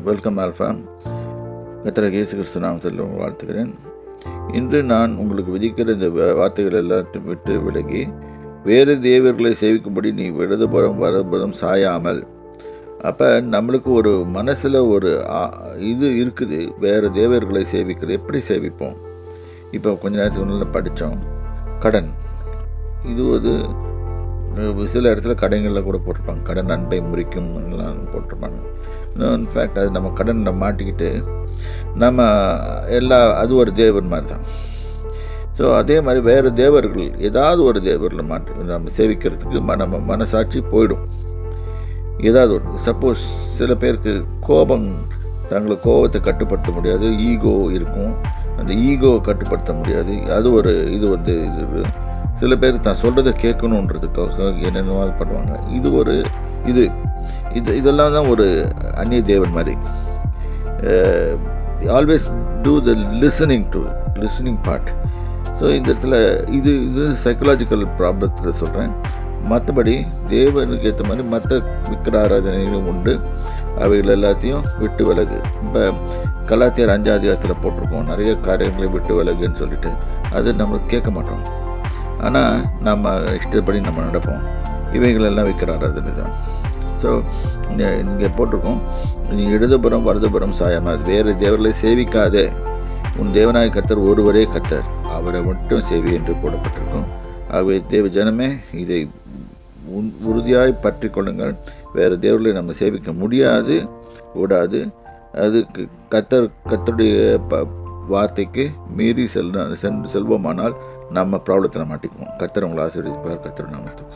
Welcome alpha. கர்த்தராகிய இயேசு கிறிஸ்து நாமத்தில் வாழ்த்துகிறேன். இன்று நான் உங்களுக்கு விதிக்கிற இந்த வார்த்தைகள் எல்லாத்தையும் விட்டு விலகி வேறு தேவர்களை சேவிக்கும்படி நீ இடதுபுறம் வலதுபுறம் சாயாமல். அப்போ நம்மளுக்கு ஒரு மனசில் ஒரு இது இருக்குது, வேறு தேவர்களை சேவிக்கிறது. எப்படி சேவிப்போம்? இப்போ கொஞ்ச நேரத்துக்கு முன்னால் படித்தோம், கடன். இது ஒரு சில இடத்துல கடைகளில் கூட போட்டிருப்பாங்க, கடன் அன்பை முறிக்கும் போட்டிருப்பாங்க. இன்ஃபேக்ட் அது நம்ம கடனில் மாட்டிக்கிட்டு நம்ம அது ஒரு தேவன் மாதிரி தான். ஸோ அதே மாதிரி வேறு தேவர்கள், ஏதாவது ஒரு தேவரில் நம்ம சேவிக்கிறதுக்கு நம்ம மனசாட்சி போயிடும். ஏதாவது ஒரு சப்போஸ் சில பேருக்கு தங்களுக்கு கோபத்தை கட்டுப்படுத்த முடியாது, ஈகோ இருக்கும், அந்த ஈகோவை கட்டுப்படுத்த முடியாது. அது ஒரு இது சில பேர் தான் சொல்கிறத கேட்கணுன்றதுக்காக என்னென்னவோ பண்ணுவாங்க. இதெல்லாம் தான் ஒரு அந்நிய தேவன் மாதிரி. Always to the listening part. So இந்த இடத்துல இது சைக்கலாஜிக்கல் ப்ராப்ளத்தில் சொல்கிறேன். மற்றபடி தேவனுக்கு ஏற்ற மாதிரி மற்ற விக்கிர ஆராதனைகளும் உண்டு, அவைகள் எல்லாத்தையும் விட்டு விலகு. இப்போ கலாத்தியர் 5ஆம் அதிகாரத்தில் போட்டிருக்கோம், நிறைய காரியங்களை விட்டு விலகுன்னு சொல்லிட்டு. அது நம்ம கேட்க மாட்டோம், ஆனால் நம்ம இஷ்டப்படி நம்ம நடப்போம். இவைகளெல்லாம் விக்கிர ஆராதனை தான். ஸோ இங்கே போட்டிருக்கோம், நீ இடதுபுறம் வலதுபுறம் சாயாமல் வேறு தேவர்களை சேவிக்காதே, உன் தேவனாய கர்த்தர் ஒருவரே கர்த்தர், அவரை மட்டும் சேவி என்று போடப்பட்டிருக்கும். ஆகவே தேவ ஜனமே, இதை உறுதியாய் பற்றி கொள்ளுங்கள். வேறு தேவர்களை நம்ம சேவிக்க முடியாது, கூடாது. அதுக்கு கர்த்தருடைய வார்த்தைக்கு மீறி செல்வோமானால் நம்ம ப்ராப்ளத்தில் மாட்டிக்குவோம். கர்த்தர் உங்களை ஆசீர்வதிப்பார். கர்த்தர் நாமத்துக்கு